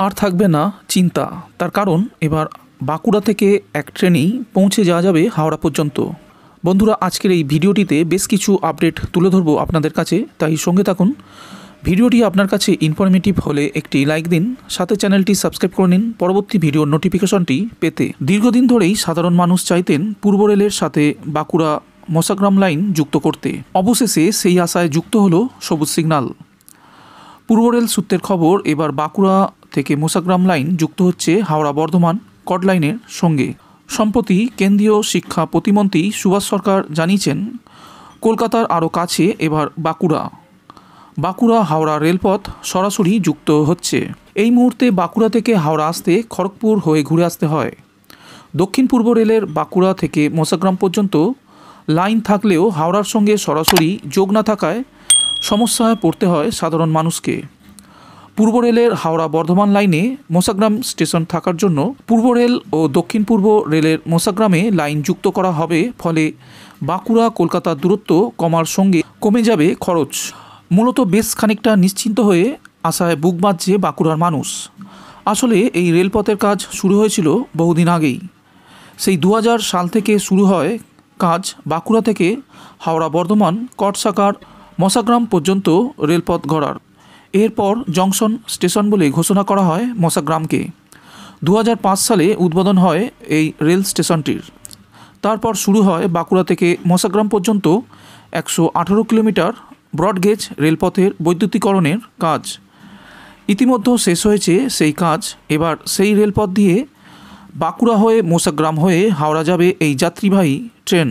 আর থাকবে না চিন্তা। তার কারণ এবার বাঁকুড়া থেকে এক ট্রেনেই পৌঁছে যাওয়া যাবে হাওড়া পর্যন্ত। বন্ধুরা, আজকের এই ভিডিওটিতে বেশ কিছু আপডেট তুলে ধরবো আপনাদের কাছে, তাই সঙ্গে থাকুন। ভিডিওটি আপনার কাছে ইনফরমেটিভ হলে একটি লাইক দিন, সাথে চ্যানেলটি সাবস্ক্রাইব করে নিন পরবর্তী ভিডিওর নোটিফিকেশনটি পেতে। দীর্ঘদিন ধরেই সাধারণ মানুষ চাইতেন পূর্ব রেলের সাথে বাঁকুড়া মোসাগ্রাম লাইন যুক্ত করতে। অবশেষে সেই আশায় যুক্ত হলো সবুজ সিগন্যাল। পূর্ব রেল সূত্রের খবর, এবার বাঁকুড়া থেকে মোসাগ্রাম লাইন যুক্ত হচ্ছে হাওড়া বর্ধমান কড লাইনের সঙ্গে। সম্প্রতি কেন্দ্রীয় শিক্ষা প্রতিমন্ত্রী সুভাষ সরকার জানিয়েছেন, কলকাতার আরও কাছে এবার বাঁকুড়া হাওড়া রেলপথ সরাসরি যুক্ত হচ্ছে। এই মুহূর্তে বাঁকুড়া থেকে হাওড়া আসতে খড়গপুর হয়ে ঘুরে আসতে হয়। দক্ষিণ পূর্ব রেলের বাঁকুড়া থেকে মোসাগ্রাম পর্যন্ত লাইন থাকলেও হাওড়ার সঙ্গে সরাসরি যোগ না থাকায় সমস্যায় পড়তে হয় সাধারণ মানুষকে। পূর্ব রেলের হাওড়া বর্ধমান লাইনে মোসাগ্রাম স্টেশন থাকার জন্য পূর্ব রেল ও দক্ষিণ পূর্ব রেলের মোসাগ্রামে লাইন যুক্ত করা হবে, ফলে বাঁকুড়া কলকাতার দূরত্ব কমার সঙ্গে কমে যাবে খরচ। মূলত বেশ খানিকটা নিশ্চিন্ত হয়ে আশায় বুক বাঁধছে বাঁকুড়ার মানুষ। আসলে এই রেলপথের কাজ শুরু হয়েছিল বহুদিন আগেই। সেই 2000 সাল থেকে শুরু হয় কাজ বাঁকুড়া থেকে হাওড়া বর্ধমান কটসাকার মোসাগ্রাম পর্যন্ত রেলপথ গড়ার। এরপর জংশন স্টেশন বলে ঘোষণা করা হয় মোসাগ্রামকে। 2005 সালে উদ্বোধন হয় এই রেল স্টেশনটির। তারপর শুরু হয় বাঁকুড়া থেকে মোসাগ্রাম পর্যন্ত 118 কিলোমিটার ব্রডগেজ রেলপথের বৈদ্যুতিকরণের কাজ। ইতিমধ্যে শেষ হয়েছে সেই কাজ। এবার সেই রেলপথ দিয়ে বাঁকুড়া হয়ে মোসাগ্রাম হয়ে হাওড়া যাবে এই যাত্রীবাহী ট্রেন।